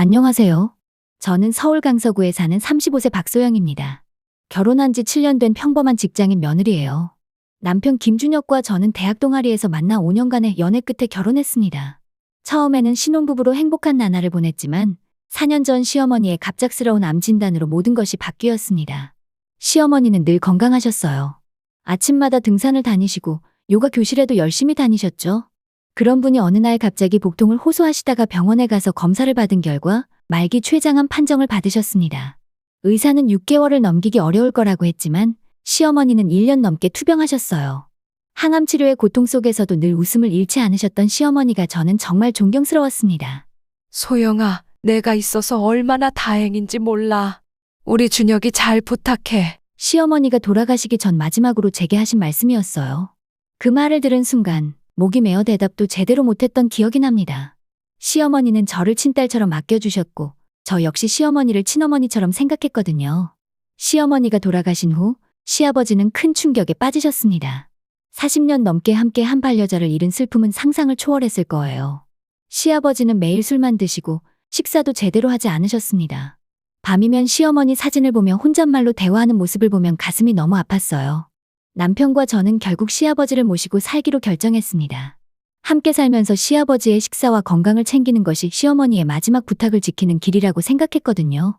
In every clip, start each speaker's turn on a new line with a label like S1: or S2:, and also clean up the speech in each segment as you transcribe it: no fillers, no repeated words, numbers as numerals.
S1: 안녕하세요. 저는 서울 강서구에 사는 35세 박소영입니다. 결혼한 지 7년 된 평범한 직장인 며느리예요. 남편 김준혁과 저는 대학 동아리에서 만나 5년간의 연애 끝에 결혼했습니다. 처음에는 신혼부부로 행복한 나날을 보냈지만 4년 전 시어머니의 갑작스러운 암 진단으로 모든 것이 바뀌었습니다. 시어머니는 늘 건강하셨어요. 아침마다 등산을 다니시고 요가 교실에도 열심히 다니셨죠. 그런 분이 어느 날 갑자기 복통을 호소하시다가 병원에 가서 검사를 받은 결과 말기 췌장암 판정을 받으셨습니다. 의사는 6개월을 넘기기 어려울 거라고 했지만 시어머니는 1년 넘게 투병하셨어요. 항암 치료의 고통 속에서도 늘 웃음을 잃지 않으셨던 시어머니가 저는 정말 존경스러웠습니다.
S2: 소영아, 내가 있어서 얼마나 다행인지 몰라. 우리 준혁이 잘 부탁해.
S1: 시어머니가 돌아가시기 전 마지막으로 제게 하신 말씀이었어요. 그 말을 들은 순간 목이 메어 대답도 제대로 못했던 기억이 납니다. 시어머니는 저를 친딸처럼 아껴주셨고 저 역시 시어머니를 친어머니처럼 생각했거든요. 시어머니가 돌아가신 후 시아버지는 큰 충격에 빠지셨습니다. 40년 넘게 함께 한 반려자를 잃은 슬픔은 상상을 초월했을 거예요. 시아버지는 매일 술만 드시고 식사도 제대로 하지 않으셨습니다. 밤이면 시어머니 사진을 보며 혼잣말로 대화하는 모습을 보면 가슴이 너무 아팠어요. 남편과 저는 결국 시아버지를 모시고 살기로 결정했습니다. 함께 살면서 시아버지의 식사와 건강을 챙기는 것이 시어머니의 마지막 부탁을 지키는 길이라고 생각했거든요.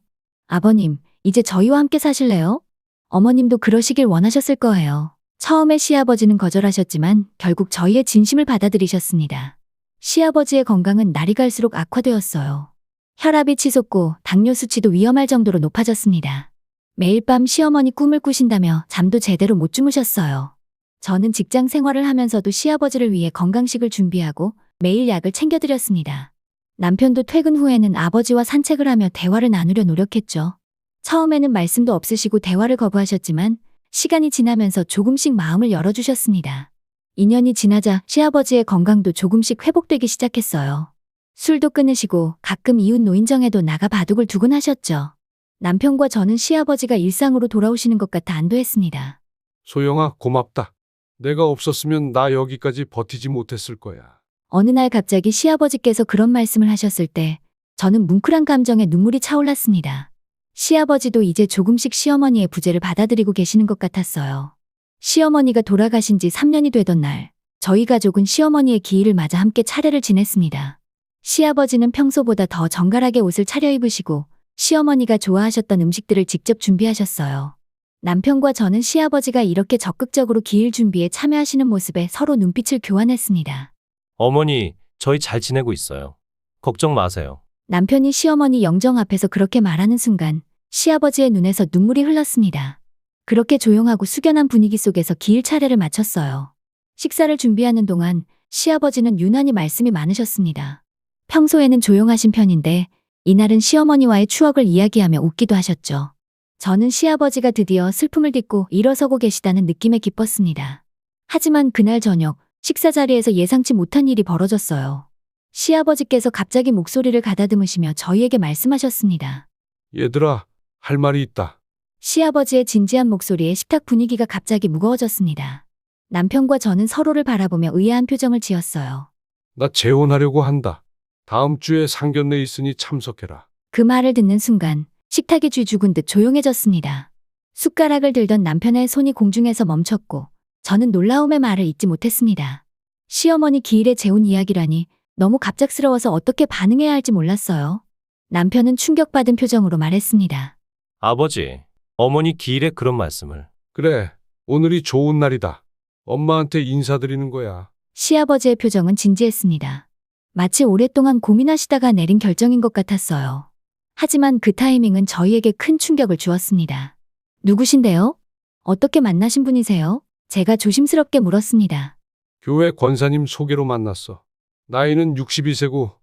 S1: 아버님, 이제 저희와 함께 사실래요? 어머님도 그러시길 원하셨을 거예요. 처음에 시아버지는 거절하셨지만 결국 저희의 진심을 받아들이셨습니다. 시아버지의 건강은 날이 갈수록 악화되었어요. 혈압이 치솟고 당뇨 수치도 위험할 정도로 높아졌습니다. 매일 밤 시어머니 꿈을 꾸신다며 잠도 제대로 못 주무셨어요. 저는 직장 생활을 하면서도 시아버지를 위해 건강식을 준비하고 매일 약을 챙겨드렸습니다. 남편도 퇴근 후에는 아버지와 산책을 하며 대화를 나누려 노력했죠. 처음에는 말씀도 없으시고 대화를 거부하셨지만 시간이 지나면서 조금씩 마음을 열어주셨습니다. 2년이 지나자 시아버지의 건강도 조금씩 회복되기 시작했어요. 술도 끊으시고 가끔 이웃 노인정에도 나가 바둑을 두곤 하셨죠. 남편과 저는 시아버지가 일상으로 돌아오시는 것 같아 안도했습니다.
S3: 소영아, 고맙다. 내가 없었으면 나 여기까지 버티지 못했을 거야.
S1: 어느 날 갑자기 시아버지께서 그런 말씀을 하셨을 때 저는 뭉클한 감정에 눈물이 차올랐습니다. 시아버지도 이제 조금씩 시어머니의 부재를 받아들이고 계시는 것 같았어요. 시어머니가 돌아가신 지 3년이 되던 날, 저희 가족은 시어머니의 기일을 맞아 함께 차례를 지냈습니다. 시아버지는 평소보다 더 정갈하게 옷을 차려입으시고 시어머니가 좋아하셨던 음식들을 직접 준비하셨어요. 남편과 저는 시아버지가 이렇게 적극적으로 기일 준비에 참여하시는 모습에 서로 눈빛을 교환했습니다.
S4: 어머니, 저희 잘 지내고 있어요. 걱정 마세요.
S1: 남편이 시어머니 영정 앞에서 그렇게 말하는 순간 시아버지의 눈에서 눈물이 흘렀습니다. 그렇게 조용하고 숙연한 분위기 속에서 기일 차례를 마쳤어요. 식사를 준비하는 동안 시아버지는 유난히 말씀이 많으셨습니다. 평소에는 조용하신 편인데 이날은 시어머니와의 추억을 이야기하며 웃기도 하셨죠. 저는 시아버지가 드디어 슬픔을 딛고 일어서고 계시다는 느낌에 기뻤습니다. 하지만 그날 저녁 식사 자리에서 예상치 못한 일이 벌어졌어요. 시아버지께서 갑자기 목소리를 가다듬으시며 저희에게 말씀하셨습니다.
S3: 얘들아, 할 말이 있다.
S1: 시아버지의 진지한 목소리에 식탁 분위기가 갑자기 무거워졌습니다. 남편과 저는 서로를 바라보며 의아한 표정을 지었어요.
S3: 나 재혼하려고 한다. 다음 주에 상견례 있으니 참석해라.
S1: 그 말을 듣는 순간 식탁이 쥐 죽은 듯 조용해졌습니다. 숟가락을 들던 남편의 손이 공중에서 멈췄고 저는 놀라움의 말을 잇지 못했습니다. 시어머니 기일의 재혼 이야기라니 너무 갑작스러워서 어떻게 반응해야 할지 몰랐어요. 남편은 충격받은 표정으로 말했습니다.
S4: 아버지, 어머니 기일에 그런 말씀을.
S3: 그래, 오늘이 좋은 날이다. 엄마한테 인사드리는 거야.
S1: 시아버지의 표정은 진지했습니다. 마치 오랫동안 고민하시다가 내린 결정인 것 같았어요. 하지만 그 타이밍은 저희에게 큰 충격을 주었습니다. 누구신데요? 어떻게 만나신 분이세요? 제가 조심스럽게 물었습니다.
S3: 교회 권사님 소개로 만났어. 나이는 62세고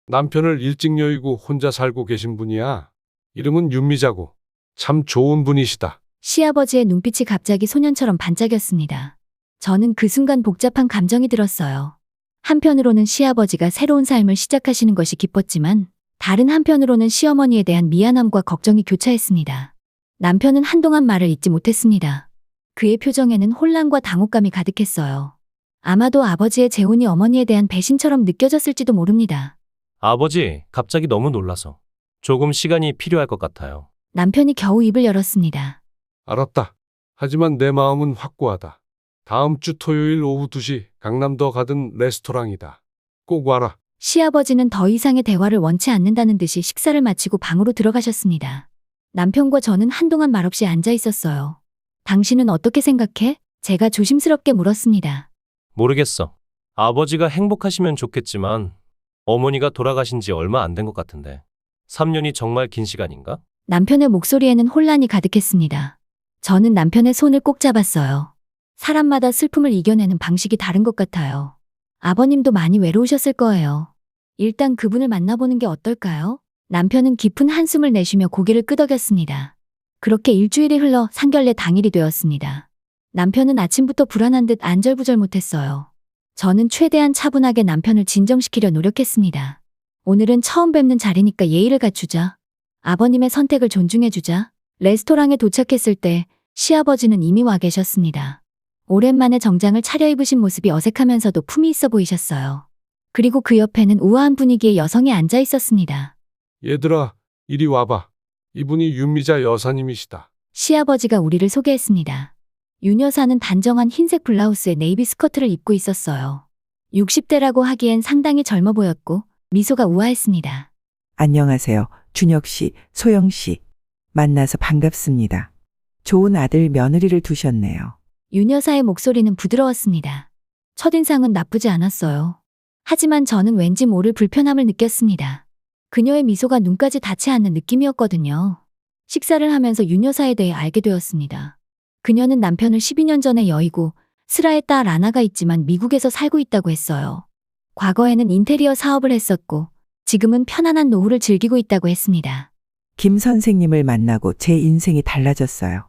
S3: 남편을 일찍 여의고 혼자 살고 계신 분이야. 이름은 윤미자고 참 좋은 분이시다.
S1: 시아버지의 눈빛이 갑자기 소년처럼 반짝였습니다. 저는 그 순간 복잡한 감정이 들었어요. 한편으로는 시아버지가 새로운 삶을 시작하시는 것이 기뻤지만 다른 한편으로는 시어머니에 대한 미안함과 걱정이 교차했습니다. 남편은 한동안 말을 잇지 못했습니다. 그의 표정에는 혼란과 당혹감이 가득했어요. 아마도 아버지의 재혼이 어머니에 대한 배신처럼 느껴졌을지도 모릅니다.
S4: 아버지, 갑자기 너무 놀라서. 조금 시간이 필요할 것 같아요.
S1: 남편이 겨우 입을 열었습니다.
S3: 알았다. 하지만 내 마음은 확고하다. 다음 주 토요일 오후 2시 강남더 가든 레스토랑이다. 꼭 와라.
S1: 시아버지는 더 이상의 대화를 원치 않는다는 듯이 식사를 마치고 방으로 들어가셨습니다. 남편과 저는 한동안 말없이 앉아 있었어요. 당신은 어떻게 생각해? 제가 조심스럽게 물었습니다.
S4: 모르겠어. 아버지가 행복하시면 좋겠지만 어머니가 돌아가신 지 얼마 안 된 것 같은데. 3년이 정말 긴 시간인가?
S1: 남편의 목소리에는 혼란이 가득했습니다. 저는 남편의 손을 꼭 잡았어요. 사람마다 슬픔을 이겨내는 방식이 다른 것 같아요. 아버님도 많이 외로우셨을 거예요. 일단 그분을 만나보는 게 어떨까요? 남편은 깊은 한숨을 내쉬며 고개를 끄덕였습니다. 그렇게 일주일이 흘러 상견례 당일이 되었습니다. 남편은 아침부터 불안한 듯 안절부절 못했어요. 저는 최대한 차분하게 남편을 진정시키려 노력했습니다. 오늘은 처음 뵙는 자리니까 예의를 갖추자. 아버님의 선택을 존중해주자. 레스토랑에 도착했을 때 시아버지는 이미 와 계셨습니다. 오랜만에 정장을 차려입으신 모습이 어색하면서도 품이 있어 보이셨어요. 그리고 그 옆에는 우아한 분위기의 여성이 앉아 있었습니다.
S3: 얘들아, 이리 와봐. 이분이 윤미자 여사님이시다.
S1: 시아버지가 우리를 소개했습니다. 윤 여사는 단정한 흰색 블라우스에 네이비 스커트를 입고 있었어요. 60대라고 하기엔 상당히 젊어 보였고 미소가 우아했습니다.
S5: 안녕하세요. 준혁 씨, 소영 씨. 만나서 반갑습니다. 좋은 아들 며느리를 두셨네요.
S1: 윤 여사의 목소리는 부드러웠습니다. 첫인상은 나쁘지 않았어요. 하지만 저는 왠지 모를 불편함을 느꼈습니다. 그녀의 미소가 눈까지 닿지 않는 느낌이었거든요. 식사를 하면서 윤 여사에 대해 알게 되었습니다. 그녀는 남편을 12년 전에 여의고 슬아의 딸 아나가 있지만 미국에서 살고 있다고 했어요. 과거에는 인테리어 사업을 했었고 지금은 편안한 노후를 즐기고 있다고 했습니다.
S5: 김 선생님을 만나고 제 인생이 달라졌어요.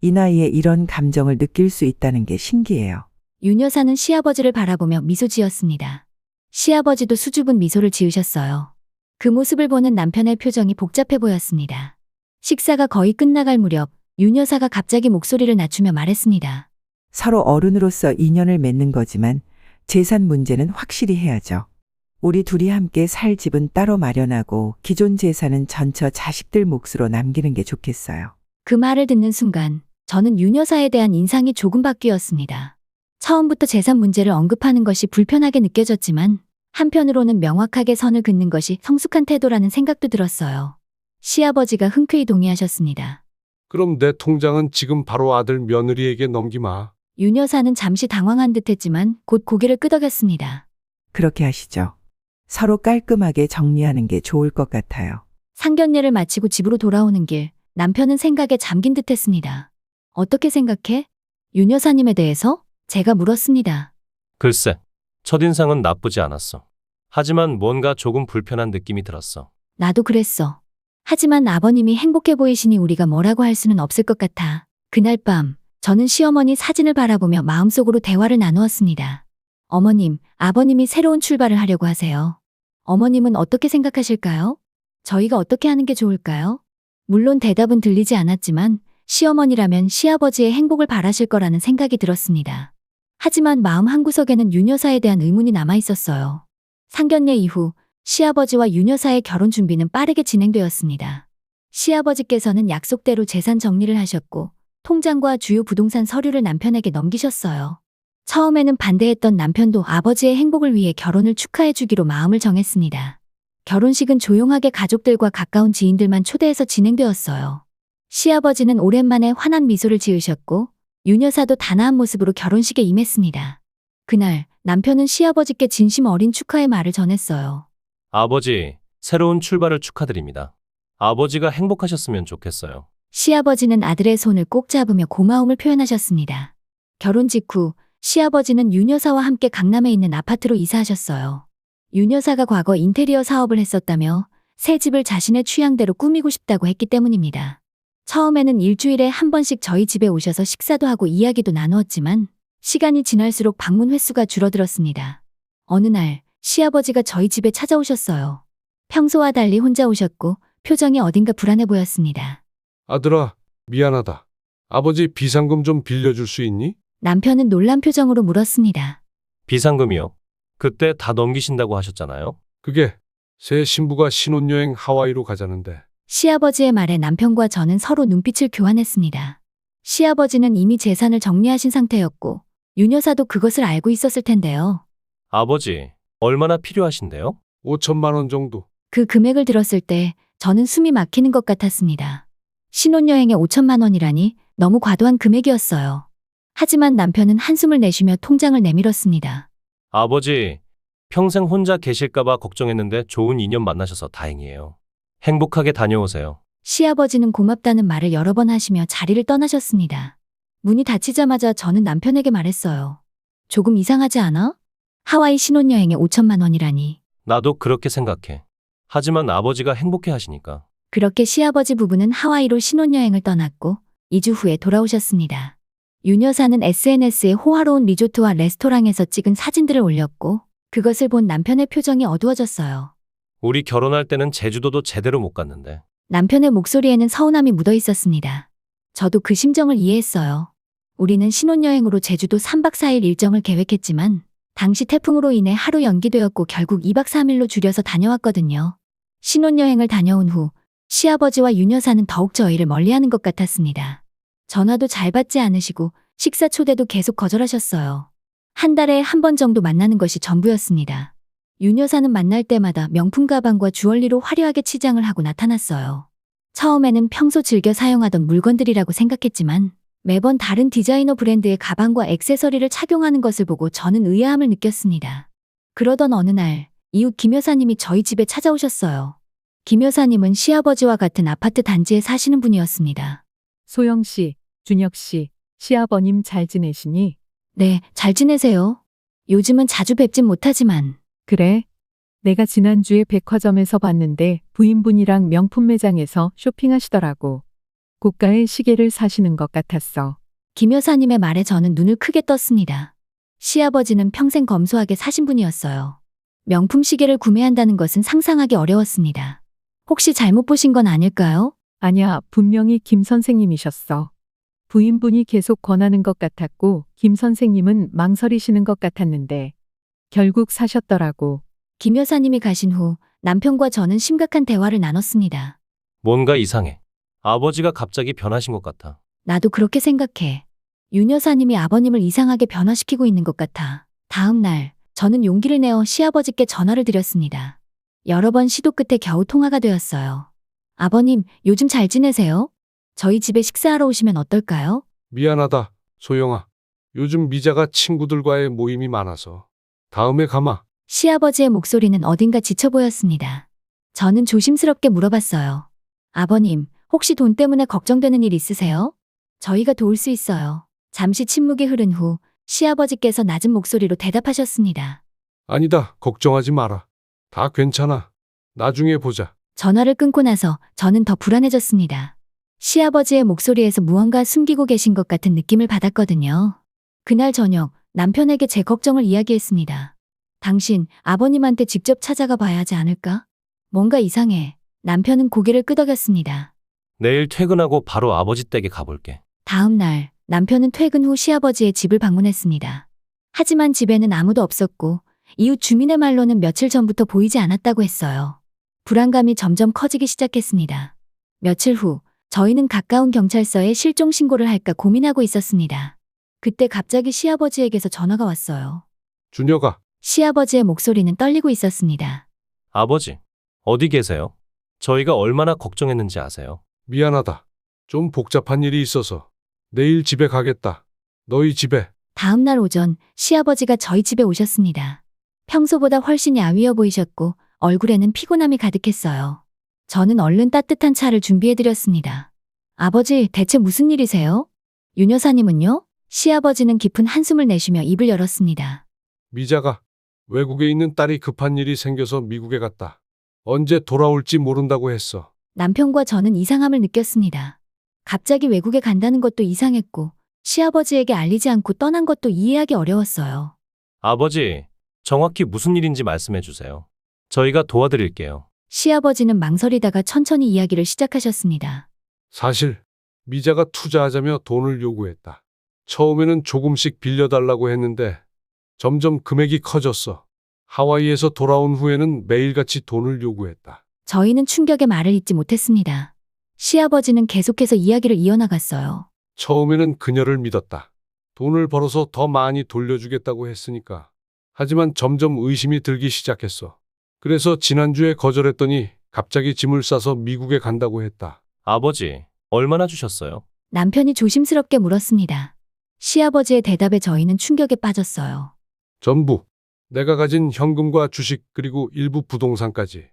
S5: 이 나이에 이런 감정을 느낄 수 있다는 게 신기해요.
S1: 윤 여사는 시아버지를 바라보며 미소 지었습니다. 시아버지도 수줍은 미소를 지으셨어요. 그 모습을 보는 남편의 표정이 복잡해 보였습니다. 식사가 거의 끝나갈 무렵 윤 여사가 갑자기 목소리를 낮추며 말했습니다.
S5: 서로 어른으로서 인연을 맺는 거지만 재산 문제는 확실히 해야죠. 우리 둘이 함께 살 집은 따로 마련하고 기존 재산은 전처 자식들 몫으로 남기는 게 좋겠어요.
S1: 그 말을 듣는 순간 저는 윤 여사에 대한 인상이 조금 바뀌었습니다. 처음부터 재산 문제를 언급하는 것이 불편하게 느껴졌지만 한편으로는 명확하게 선을 긋는 것이 성숙한 태도라는 생각도 들었어요. 시아버지가 흔쾌히 동의하셨습니다.
S3: 그럼 내 통장은 지금 바로 아들 며느리에게 넘기마.
S1: 윤 여사는 잠시 당황한 듯했지만 곧 고개를 끄덕였습니다.
S5: 그렇게 하시죠. 서로 깔끔하게 정리하는 게 좋을 것 같아요.
S1: 상견례를 마치고 집으로 돌아오는 길, 남편은 생각에 잠긴 듯했습니다. 어떻게 생각해? 윤 여사님에 대해서? 제가 물었습니다.
S4: 글쎄, 첫인상은 나쁘지 않았어. 하지만 뭔가 조금 불편한 느낌이 들었어.
S1: 나도 그랬어. 하지만 아버님이 행복해 보이시니 우리가 뭐라고 할 수는 없을 것 같아. 그날 밤, 저는 시어머니 사진을 바라보며 마음속으로 대화를 나누었습니다. 어머님, 아버님이 새로운 출발을 하려고 하세요. 어머님은 어떻게 생각하실까요? 저희가 어떻게 하는 게 좋을까요? 물론 대답은 들리지 않았지만 시어머니라면 시아버지의 행복을 바라실 거라는 생각이 들었습니다. 하지만 마음 한구석에는 윤 여사에 대한 의문이 남아 있었어요. 상견례 이후 시아버지와 윤 여사의 결혼 준비는 빠르게 진행되었습니다. 시아버지께서는 약속대로 재산 정리를 하셨고 통장과 주요 부동산 서류를 남편에게 넘기셨어요. 처음에는 반대했던 남편도 아버지의 행복을 위해 결혼을 축하해 주기로 마음을 정했습니다. 결혼식은 조용하게 가족들과 가까운 지인들만 초대해서 진행되었어요. 시아버지는 오랜만에 환한 미소를 지으셨고 윤 여사도 단아한 모습으로 결혼식에 임했습니다. 그날 남편은 시아버지께 진심 어린 축하의 말을 전했어요.
S4: 아버지, 새로운 출발을 축하드립니다. 아버지가 행복하셨으면 좋겠어요.
S1: 시아버지는 아들의 손을 꼭 잡으며 고마움을 표현하셨습니다. 결혼 직후 시아버지는 윤 여사와 함께 강남에 있는 아파트로 이사하셨어요. 윤 여사가 과거 인테리어 사업을 했었다며 새 집을 자신의 취향대로 꾸미고 싶다고 했기 때문입니다. 처음에는 일주일에 한 번씩 저희 집에 오셔서 식사도 하고 이야기도 나누었지만 시간이 지날수록 방문 횟수가 줄어들었습니다. 어느 날 시아버지가 저희 집에 찾아오셨어요. 평소와 달리 혼자 오셨고 표정이 어딘가 불안해 보였습니다.
S3: 아들아, 미안하다. 아버지 비상금 좀 빌려줄 수 있니?
S1: 남편은 놀란 표정으로 물었습니다.
S4: 비상금이요? 그때 다 넘기신다고 하셨잖아요.
S3: 그게 새 신부가 신혼여행 하와이로 가자는데
S1: 시아버지의 말에 남편과 저는 서로 눈빛을 교환했습니다. 시아버지는 이미 재산을 정리하신 상태였고 윤 여사도 그것을 알고 있었을 텐데요.
S4: 아버지, 얼마나 필요하신데요?
S3: 5천만 원 정도.
S1: 그 금액을 들었을 때 저는 숨이 막히는 것 같았습니다. 신혼여행에 5천만 원이라니 너무 과도한 금액이었어요. 하지만 남편은 한숨을 내쉬며 통장을 내밀었습니다.
S4: 아버지, 평생 혼자 계실까봐 걱정했는데 좋은 인연 만나셔서 다행이에요. 행복하게 다녀오세요.
S1: 시아버지는 고맙다는 말을 여러 번 하시며 자리를 떠나셨습니다. 문이 닫히자마자 저는 남편에게 말했어요. 조금 이상하지 않아? 하와이 신혼여행에 5천만 원이라니.
S4: 나도 그렇게 생각해. 하지만 아버지가 행복해 하시니까.
S1: 그렇게 시아버지 부부는 하와이로 신혼여행을 떠났고 2주 후에 돌아오셨습니다. 윤 여사는 SNS에 호화로운 리조트와 레스토랑에서 찍은 사진들을 올렸고 그것을 본 남편의 표정이 어두워졌어요.
S4: 우리 결혼할 때는 제주도도 제대로 못 갔는데.
S1: 남편의 목소리에는 서운함이 묻어 있었습니다. 저도 그 심정을 이해했어요. 우리는 신혼여행으로 제주도 3박 4일 일정을 계획했지만 당시 태풍으로 인해 하루 연기되었고 결국 2박 3일로 줄여서 다녀왔거든요. 신혼여행을 다녀온 후 시아버지와 윤 여사는 더욱 저희를 멀리하는 것 같았습니다. 전화도 잘 받지 않으시고 식사 초대도 계속 거절하셨어요. 한 달에 한 번 정도 만나는 것이 전부였습니다. 윤 여사는 만날 때마다 명품 가방과 주얼리로 화려하게 치장을 하고 나타났어요. 처음에는 평소 즐겨 사용하던 물건들이라고 생각했지만 매번 다른 디자이너 브랜드의 가방과 액세서리를 착용하는 것을 보고 저는 의아함을 느꼈습니다. 그러던 어느 날 이웃 김 여사님이 저희 집에 찾아오셨어요. 김 여사님은 시아버지와 같은 아파트 단지에 사시는 분이었습니다.
S6: 소영 씨, 준혁 씨, 시아버님 잘 지내시니?
S1: 네, 잘 지내세요. 요즘은 자주 뵙진 못하지만
S6: 그래. 내가 지난주에 백화점에서 봤는데 부인분이랑 명품 매장에서 쇼핑하시더라고. 고가의 시계를 사시는 것 같았어.
S1: 김 여사님의 말에 저는 눈을 크게 떴습니다. 시아버지는 평생 검소하게 사신 분이었어요. 명품 시계를 구매한다는 것은 상상하기 어려웠습니다. 혹시 잘못 보신 건 아닐까요?
S6: 아니야, 분명히 김 선생님이셨어. 부인분이 계속 권하는 것 같았고 김 선생님은 망설이시는 것 같았는데 결국 사셨더라고.
S1: 김 여사님이 가신 후 남편과 저는 심각한 대화를 나눴습니다.
S4: 뭔가 이상해. 아버지가 갑자기 변하신 것 같아.
S1: 나도 그렇게 생각해. 윤 여사님이 아버님을 이상하게 변화시키고 있는 것 같아. 다음 날 저는 용기를 내어 시아버지께 전화를 드렸습니다. 여러 번 시도 끝에 겨우 통화가 되었어요. 아버님, 요즘 잘 지내세요? 저희 집에 식사하러 오시면 어떨까요?
S3: 미안하다, 소영아. 요즘 미자가 친구들과의 모임이 많아서. 다음에 가마.
S1: 시아버지의 목소리는 어딘가 지쳐 보였습니다. 저는 조심스럽게 물어봤어요. 아버님, 혹시 돈 때문에 걱정되는 일 있으세요? 저희가 도울 수 있어요. 잠시 침묵이 흐른 후 시아버지께서 낮은 목소리로 대답하셨습니다.
S3: 아니다, 걱정하지 마라. 다 괜찮아. 나중에 보자.
S1: 전화를 끊고 나서 저는 더 불안해졌습니다. 시아버지의 목소리에서 무언가 숨기고 계신 것 같은 느낌을 받았거든요. 그날 저녁 남편에게 제 걱정을 이야기했습니다. 당신 아버님한테 직접 찾아가 봐야 하지 않을까? 뭔가 이상해. 남편은 고개를 끄덕였습니다.
S4: 내일 퇴근하고 바로 아버지 댁에 가볼게.
S1: 다음 날 남편은 퇴근 후 시아버지의 집을 방문했습니다. 하지만 집에는 아무도 없었고 이웃 주민의 말로는 며칠 전부터 보이지 않았다고 했어요. 불안감이 점점 커지기 시작했습니다. 며칠 후 저희는 가까운 경찰서에 실종 신고를 할까 고민하고 있었습니다. 그때 갑자기 시아버지에게서 전화가 왔어요.
S3: 준혁아,
S1: 시아버지의 목소리는 떨리고 있었습니다.
S4: 아버지, 어디 계세요? 저희가 얼마나 걱정했는지 아세요?
S3: 미안하다. 좀 복잡한 일이 있어서 내일 집에 가겠다. 너희 집에.
S1: 다음 날 오전 시아버지가 저희 집에 오셨습니다. 평소보다 훨씬 야위어 보이셨고 얼굴에는 피곤함이 가득했어요. 저는 얼른 따뜻한 차를 준비해드렸습니다. 아버지, 대체 무슨 일이세요? 윤 여사님은요? 시아버지는 깊은 한숨을 내쉬며 입을 열었습니다.
S3: 미자가 외국에 있는 딸이 급한 일이 생겨서 미국에 갔다. 언제 돌아올지 모른다고 했어.
S1: 남편과 저는 이상함을 느꼈습니다. 갑자기 외국에 간다는 것도 이상했고 시아버지에게 알리지 않고 떠난 것도 이해하기 어려웠어요.
S4: 아버지, 정확히 무슨 일인지 말씀해 주세요. 저희가 도와드릴게요.
S1: 시아버지는 망설이다가 천천히 이야기를 시작하셨습니다.
S3: 사실 미자가 투자하자며 돈을 요구했다. 처음에는 조금씩 빌려달라고 했는데 점점 금액이 커졌어. 하와이에서 돌아온 후에는 매일같이 돈을 요구했다.
S1: 저희는 충격의 말을 잇지 못했습니다. 시아버지는 계속해서 이야기를 이어나갔어요.
S3: 처음에는 그녀를 믿었다. 돈을 벌어서 더 많이 돌려주겠다고 했으니까. 하지만 점점 의심이 들기 시작했어. 그래서 지난주에 거절했더니 갑자기 짐을 싸서 미국에 간다고 했다.
S4: 아버지, 얼마나 주셨어요?
S1: 남편이 조심스럽게 물었습니다. 시아버지의 대답에 저희는 충격에 빠졌어요.
S3: 전부. 내가 가진 현금과 주식 그리고 일부 부동산까지.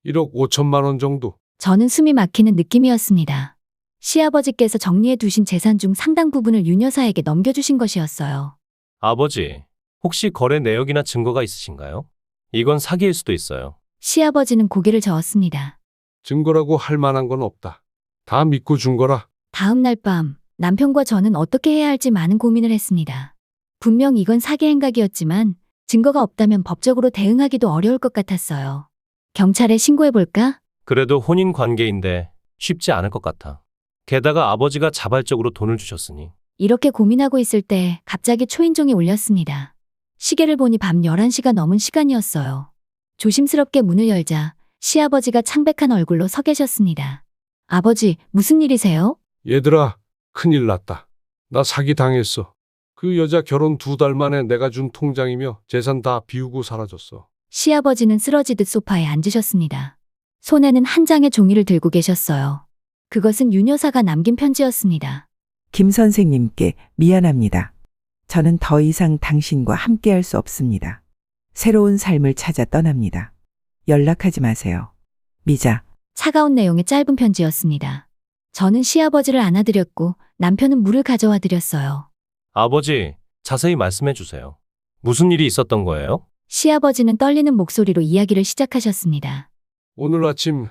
S3: 1억 5천만 원 정도.
S1: 저는 숨이 막히는 느낌이었습니다. 시아버지께서 정리해 두신 재산 중 상당 부분을 윤 여사에게 넘겨주신 것이었어요.
S4: 아버지, 혹시 거래 내역이나 증거가 있으신가요? 이건 사기일 수도 있어요.
S1: 시아버지는 고개를 저었습니다.
S3: 증거라고 할 만한 건 없다. 다 믿고 준 거라.
S1: 다음 날 밤 남편과 저는 어떻게 해야 할지 많은 고민을 했습니다. 분명 이건 사기 행각이었지만 증거가 없다면 법적으로 대응하기도 어려울 것 같았어요. 경찰에 신고해볼까?
S4: 그래도 혼인 관계인데 쉽지 않을 것 같아. 게다가 아버지가 자발적으로 돈을 주셨으니.
S1: 이렇게 고민하고 있을 때 갑자기 초인종이 울렸습니다. 시계를 보니 밤 11시가 넘은 시간이었어요. 조심스럽게 문을 열자 시아버지가 창백한 얼굴로 서 계셨습니다. 아버지, 무슨 일이세요?
S3: 얘들아, 큰일 났다. 나 사기 당했어. 그 여자 결혼 2달 만에 내가 준 통장이며 재산 다 비우고 사라졌어.
S1: 시아버지는 쓰러지듯 소파에 앉으셨습니다. 손에는 한 장의 종이를 들고 계셨어요. 그것은 윤 여사가 남긴 편지였습니다.
S5: 김 선생님께 미안합니다. 저는 더 이상 당신과 함께할 수 없습니다. 새로운 삶을 찾아 떠납니다. 연락하지 마세요. 미자.
S1: 차가운 내용의 짧은 편지였습니다. 저는 시아버지를 안아드렸고 남편은 물을 가져와 드렸어요.
S4: 아버지, 자세히 말씀해 주세요. 무슨 일이 있었던 거예요?
S1: 시아버지는 떨리는 목소리로 이야기를 시작하셨습니다.
S3: 오늘 아침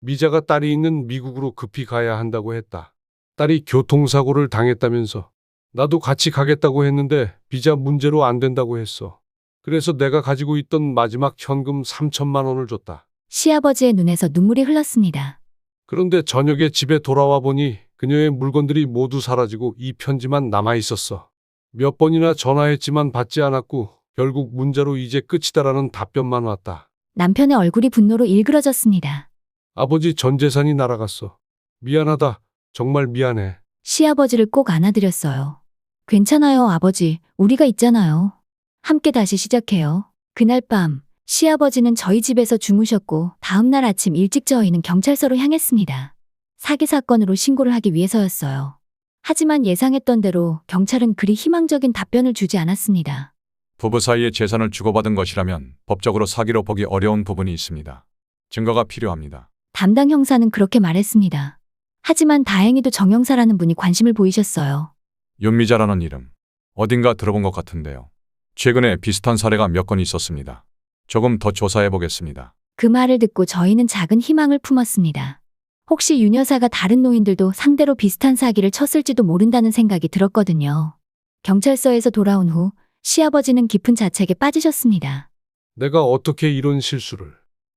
S3: 미자가 딸이 있는 미국으로 급히 가야 한다고 했다. 딸이 교통사고를 당했다면서. 나도 같이 가겠다고 했는데 비자 문제로 안 된다고 했어. 그래서 내가 가지고 있던 마지막 현금 3천만 원을 줬다.
S1: 시아버지의 눈에서 눈물이 흘렀습니다.
S3: 그런데 저녁에 집에 돌아와 보니 그녀의 물건들이 모두 사라지고 이 편지만 남아 있었어. 몇 번이나 전화했지만 받지 않았고 결국 문자로 이제 끝이다라는 답변만 왔다.
S1: 남편의 얼굴이 분노로 일그러졌습니다.
S3: 아버지 전 재산이 날아갔어. 미안하다. 정말 미안해.
S1: 시아버지를 꼭 안아드렸어요. 괜찮아요, 아버지. 우리가 있잖아요. 함께 다시 시작해요. 그날 밤 시아버지는 저희 집에서 주무셨고 다음 날 아침 일찍 저희는 경찰서로 향했습니다. 사기 사건으로 신고를 하기 위해서였어요. 하지만 예상했던 대로 경찰은 그리 희망적인 답변을 주지 않았습니다.
S7: 부부 사이에 재산을 주고받은 것이라면 법적으로 사기로 보기 어려운 부분이 있습니다. 증거가 필요합니다.
S1: 담당 형사는 그렇게 말했습니다. 하지만 다행히도 정 형사라는 분이 관심을 보이셨어요.
S7: 윤미자라는 이름. 어딘가 들어본 것 같은데요. 최근에 비슷한 사례가 몇 건 있었습니다. 조금 더 조사해 보겠습니다.
S1: 그 말을 듣고 저희는 작은 희망을 품었습니다. 혹시 윤 여사가 다른 노인들도 상대로 비슷한 사기를 쳤을지도 모른다는 생각이 들었거든요. 경찰서에서 돌아온 후 시아버지는 깊은 자책에 빠지셨습니다.
S3: 내가 어떻게 이런 실수를.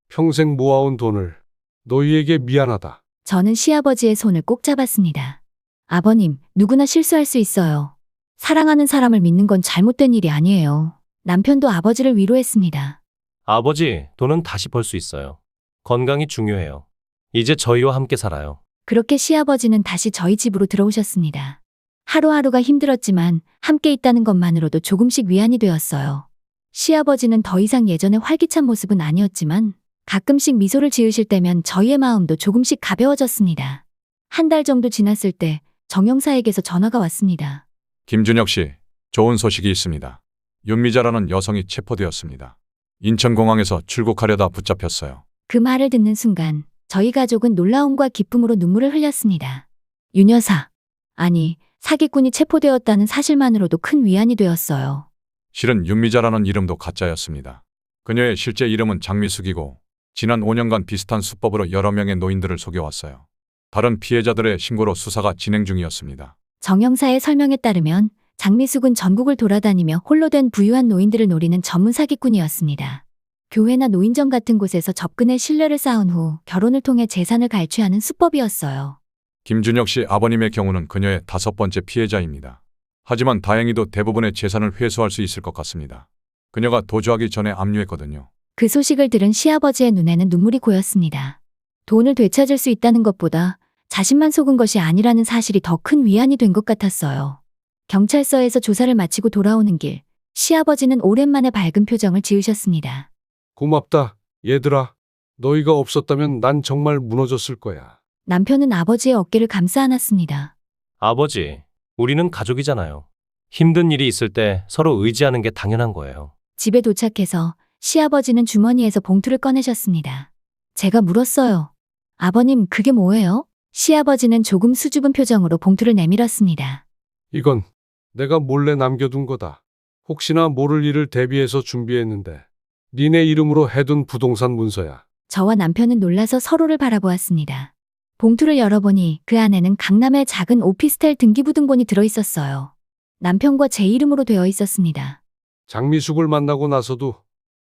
S3: 평생 모아온 돈을. 너희에게 미안하다.
S1: 저는 시아버지의 손을 꼭 잡았습니다. 아버님, 누구나 실수할 수 있어요. 사랑하는 사람을 믿는 건 잘못된 일이 아니에요. 남편도 아버지를 위로했습니다.
S4: 아버지, 돈은 다시 벌 수 있어요. 건강이 중요해요. 이제 저희와 함께 살아요.
S1: 그렇게 시아버지는 다시 저희 집으로 들어오셨습니다. 하루하루가 힘들었지만 함께 있다는 것만으로도 조금씩 위안이 되었어요. 시아버지는 더 이상 예전의 활기찬 모습은 아니었지만 가끔씩 미소를 지으실 때면 저희의 마음도 조금씩 가벼워졌습니다. 한 달 정도 지났을 때 정형사에게서 전화가 왔습니다.
S7: 김준혁 씨, 좋은 소식이 있습니다. 윤미자라는 여성이 체포되었습니다. 인천공항에서 출국하려다 붙잡혔어요.
S1: 그 말을 듣는 순간 저희 가족은 놀라움과 기쁨으로 눈물을 흘렸습니다. 윤 여사, 아니 사기꾼이 체포되었다는 사실만으로도 큰 위안이 되었어요.
S7: 실은 윤미자라는 이름도 가짜였습니다. 그녀의 실제 이름은 장미숙이고 지난 5년간 비슷한 수법으로 여러 명의 노인들을 속여왔어요. 다른 피해자들의 신고로 수사가 진행 중이었습니다.
S1: 정 형사의 설명에 따르면 장미숙은 전국을 돌아다니며 홀로 된 부유한 노인들을 노리는 전문 사기꾼이었습니다. 교회나 노인정 같은 곳에서 접근해 신뢰를 쌓은 후 결혼을 통해 재산을 갈취하는 수법이었어요.
S7: 김준혁 씨 아버님의 경우는 그녀의 5번째 피해자입니다. 하지만 다행히도 대부분의 재산을 회수할 수 있을 것 같습니다. 그녀가 도주하기 전에 압류했거든요.
S1: 그 소식을 들은 시아버지의 눈에는 눈물이 고였습니다. 돈을 되찾을 수 있다는 것보다 자신만 속은 것이 아니라는 사실이 더 큰 위안이 된 것 같았어요. 경찰서에서 조사를 마치고 돌아오는 길, 시아버지는 오랜만에 밝은 표정을 지으셨습니다.
S3: 고맙다, 얘들아. 너희가 없었다면 난 정말 무너졌을 거야.
S1: 남편은 아버지의 어깨를 감싸 안았습니다.
S4: 아버지, 우리는 가족이잖아요. 힘든 일이 있을 때 서로 의지하는 게 당연한 거예요.
S1: 집에 도착해서 시아버지는 주머니에서 봉투를 꺼내셨습니다. 제가 물었어요. 아버님, 그게 뭐예요? 시아버지는 조금 수줍은 표정으로 봉투를 내밀었습니다.
S3: 이건 내가 몰래 남겨둔 거다. 혹시나 모를 일을 대비해서 준비했는데 니네 이름으로 해둔 부동산 문서야.
S1: 저와 남편은 놀라서 서로를 바라보았습니다. 봉투를 열어보니 그 안에는 강남의 작은 오피스텔 등기부등본이 들어있었어요. 남편과 제 이름으로 되어 있었습니다.
S3: 장미숙을 만나고 나서도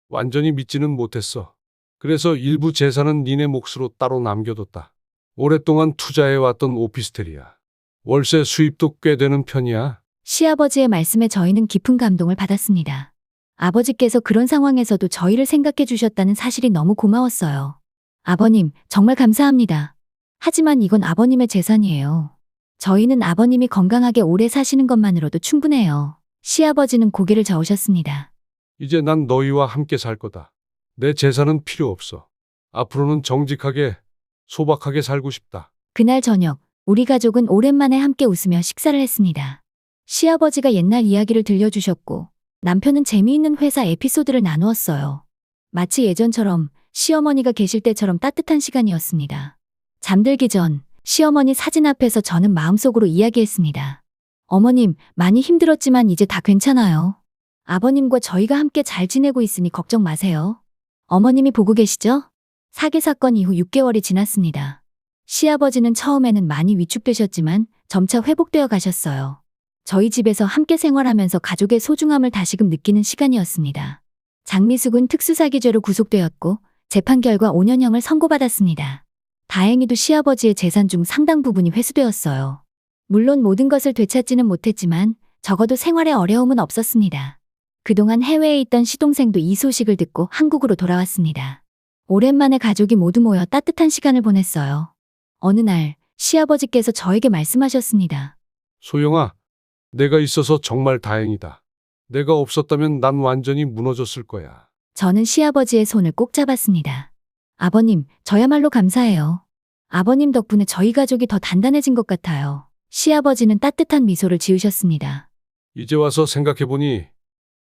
S3: 완전히 믿지는 못했어. 그래서 일부 재산은 니네 몫으로 따로 남겨뒀다. 오랫동안 투자해왔던 오피스텔이야. 월세 수입도 꽤 되는 편이야.
S1: 시아버지의 말씀에 저희는 깊은 감동을 받았습니다. 아버지께서 그런 상황에서도 저희를 생각해 주셨다는 사실이 너무 고마웠어요. 아버님, 정말 감사합니다. 하지만 이건 아버님의 재산이에요. 저희는 아버님이 건강하게 오래 사시는 것만으로도 충분해요. 시아버지는 고개를 저으셨습니다.
S3: 이제 난 너희와 함께 살 거다. 내 재산은 필요 없어. 앞으로는 정직하게, 소박하게 살고 싶다.
S1: 그날 저녁, 우리 가족은 오랜만에 함께 웃으며 식사를 했습니다. 시아버지가 옛날 이야기를 들려주셨고, 남편은 재미있는 회사 에피소드를 나누었어요. 마치 예전처럼 시어머니가 계실 때처럼 따뜻한 시간이었습니다. 잠들기 전 시어머니 사진 앞에서 저는 마음속으로 이야기했습니다. 어머님, 많이 힘들었지만 이제 다 괜찮아요. 아버님과 저희가 함께 잘 지내고 있으니 걱정 마세요. 어머님이 보고 계시죠? 사기 사건 이후 6개월이 지났습니다. 시아버지는 처음에는 많이 위축되셨지만 점차 회복되어 가셨어요. 저희 집에서 함께 생활하면서 가족의 소중함을 다시금 느끼는 시간이었습니다. 장미숙은 특수사기죄로 구속되었고 재판 결과 5년형을 선고받았습니다. 다행히도 시아버지의 재산 중 상당 부분이 회수되었어요. 물론 모든 것을 되찾지는 못했지만 적어도 생활에 어려움은 없었습니다. 그동안 해외에 있던 시동생도 이 소식을 듣고 한국으로 돌아왔습니다. 오랜만에 가족이 모두 모여 따뜻한 시간을 보냈어요. 어느 날 시아버지께서 저에게 말씀하셨습니다.
S3: 소영아, 내가 있어서 정말 다행이다. 내가 없었다면 난 완전히 무너졌을 거야.
S1: 저는 시아버지의 손을 꼭 잡았습니다. 아버님, 저야말로 감사해요. 아버님 덕분에 저희 가족이 더 단단해진 것 같아요. 시아버지는 따뜻한 미소를 지으셨습니다.
S3: 이제 와서 생각해보니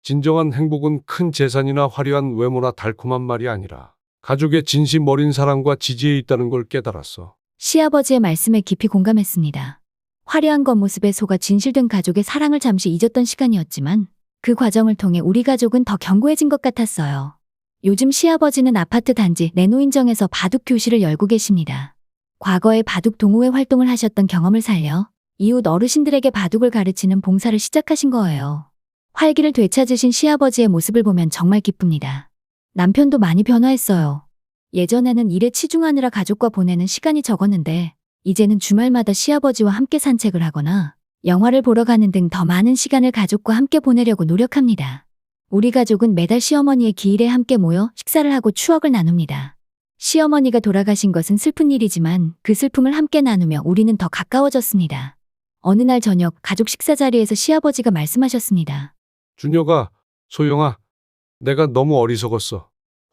S3: 진정한 행복은 큰 재산이나 화려한 외모나 달콤한 말이 아니라 가족의 진심 어린 사랑과 지지에 있다는 걸 깨달았어.
S1: 시아버지의 말씀에 깊이 공감했습니다. 화려한 겉모습에 속아 진실된 가족의 사랑을 잠시 잊었던 시간이었지만 그 과정을 통해 우리 가족은 더 견고해진 것 같았어요. 요즘 시아버지는 아파트 단지 내노인정에서 바둑 교실을 열고 계십니다. 과거에 바둑 동호회 활동을 하셨던 경험을 살려 이웃 어르신들에게 바둑을 가르치는 봉사를 시작하신 거예요. 활기를 되찾으신 시아버지의 모습을 보면 정말 기쁩니다. 남편도 많이 변화했어요. 예전에는 일에 치중하느라 가족과 보내는 시간이 적었는데 이제는 주말마다 시아버지와 함께 산책을 하거나 영화를 보러 가는 등 더 많은 시간을 가족과 함께 보내려고 노력합니다. 우리 가족은 매달 시어머니의 기일에 함께 모여 식사를 하고 추억을 나눕니다. 시어머니가 돌아가신 것은 슬픈 일이지만 그 슬픔을 함께 나누며 우리는 더 가까워졌습니다. 어느 날 저녁 가족 식사 자리에서 시아버지가 말씀하셨습니다.
S3: 준혁아, 소영아, 내가 너무 어리석었어.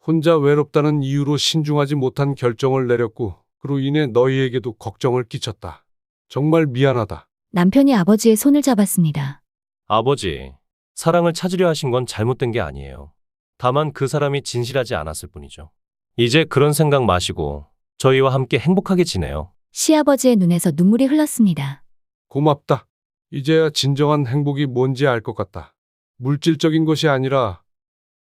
S3: 혼자 외롭다는 이유로 신중하지 못한 결정을 내렸고 그로 인해 너희에게도 걱정을 끼쳤다. 정말 미안하다.
S1: 남편이 아버지의 손을 잡았습니다.
S4: 아버지, 사랑을 찾으려 하신 건 잘못된 게 아니에요. 다만 그 사람이 진실하지 않았을 뿐이죠. 이제 그런 생각 마시고 저희와 함께 행복하게 지내요.
S1: 시아버지의 눈에서 눈물이 흘렀습니다.
S3: 고맙다. 이제야 진정한 행복이 뭔지 알 것 같다. 물질적인 것이 아니라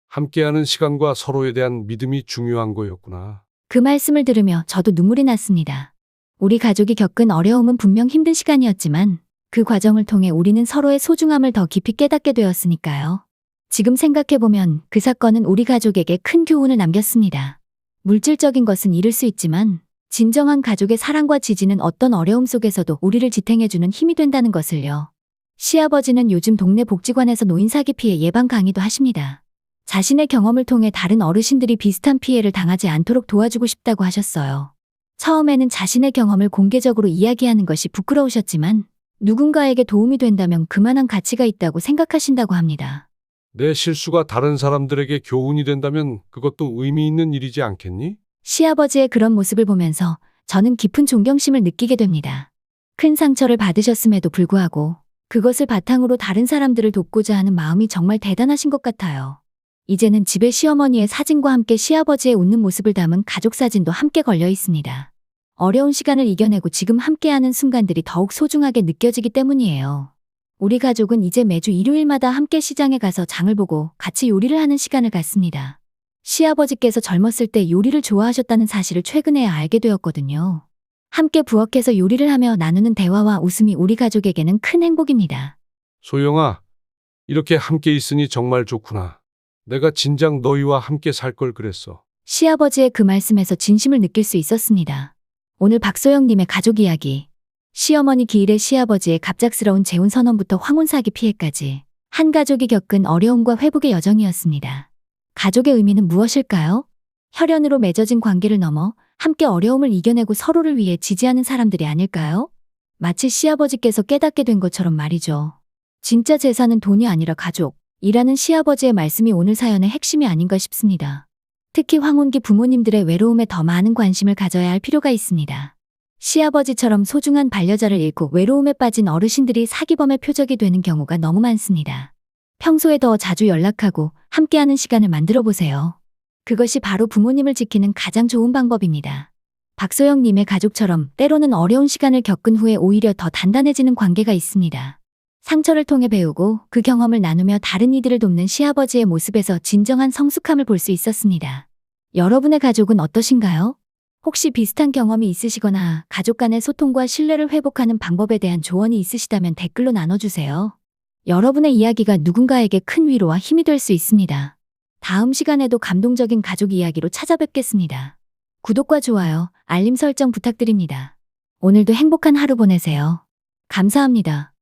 S3: 함께하는 시간과 서로에 대한 믿음이 중요한 거였구나.
S1: 그 말씀을 들으며 저도 눈물이 났습니다. 우리 가족이 겪은 어려움은 분명 힘든 시간이었지만 그 과정을 통해 우리는 서로의 소중함을 더 깊이 깨닫게 되었으니까요. 지금 생각해보면 그 사건은 우리 가족에게 큰 교훈을 남겼습니다. 물질적인 것은 잃을 수 있지만 진정한 가족의 사랑과 지지는 어떤 어려움 속에서도 우리를 지탱해주는 힘이 된다는 것을요. 시아버지는 요즘 동네 복지관에서 노인 사기 피해 예방 강의도 하십니다. 자신의 경험을 통해 다른 어르신들이 비슷한 피해를 당하지 않도록 도와주고 싶다고 하셨어요. 처음에는 자신의 경험을 공개적으로 이야기하는 것이 부끄러우셨지만 누군가에게 도움이 된다면 그만한 가치가 있다고 생각하신다고 합니다.
S3: 내 실수가 다른 사람들에게 교훈이 된다면 그것도 의미 있는 일이지 않겠니?
S1: 시아버지의 그런 모습을 보면서 저는 깊은 존경심을 느끼게 됩니다. 큰 상처를 받으셨음에도 불구하고 그것을 바탕으로 다른 사람들을 돕고자 하는 마음이 정말 대단하신 것 같아요. 이제는 집에 시어머니의 사진과 함께 시아버지의 웃는 모습을 담은 가족 사진도 함께 걸려 있습니다. 어려운 시간을 이겨내고 지금 함께하는 순간들이 더욱 소중하게 느껴지기 때문이에요. 우리 가족은 이제 매주 일요일마다 함께 시장에 가서 장을 보고 같이 요리를 하는 시간을 갖습니다. 시아버지께서 젊었을 때 요리를 좋아하셨다는 사실을 최근에 알게 되었거든요. 함께 부엌에서 요리를 하며 나누는 대화와 웃음이 우리 가족에게는 큰 행복입니다.
S3: 소영아, 이렇게 함께 있으니 정말 좋구나. 내가 진작 너희와 함께 살 걸 그랬어.
S1: 시아버지의 그 말씀에서 진심을 느낄 수 있었습니다. 오늘 박소영님의 가족 이야기. 시어머니 기일의 시아버지의 갑작스러운 재혼 선언부터 황혼 사기 피해까지 한 가족이 겪은 어려움과 회복의 여정이었습니다. 가족의 의미는 무엇일까요? 혈연으로 맺어진 관계를 넘어 함께 어려움을 이겨내고 서로를 위해 지지하는 사람들이 아닐까요? 마치 시아버지께서 깨닫게 된 것처럼 말이죠. 진짜 재산은 돈이 아니라 가족이라는 시아버지의 말씀이 오늘 사연의 핵심이 아닌가 싶습니다. 특히 황혼기 부모님들의 외로움에 더 많은 관심을 가져야 할 필요가 있습니다. 시아버지처럼 소중한 반려자를 잃고 외로움에 빠진 어르신들이 사기범의 표적이 되는 경우가 너무 많습니다. 평소에 더 자주 연락하고 함께하는 시간을 만들어 보세요. 그것이 바로 부모님을 지키는 가장 좋은 방법입니다. 박소영님의 가족처럼 때로는 어려운 시간을 겪은 후에 오히려 더 단단해지는 관계가 있습니다. 상처를 통해 배우고 그 경험을 나누며 다른 이들을 돕는 시아버지의 모습에서 진정한 성숙함을 볼 수 있었습니다. 여러분의 가족은 어떠신가요? 혹시 비슷한 경험이 있으시거나 가족 간의 소통과 신뢰를 회복하는 방법에 대한 조언이 있으시다면 댓글로 나눠주세요. 여러분의 이야기가 누군가에게 큰 위로와 힘이 될 수 있습니다. 다음 시간에도 감동적인 가족 이야기로 찾아뵙겠습니다. 구독과 좋아요, 알림 설정 부탁드립니다. 오늘도 행복한 하루 보내세요. 감사합니다.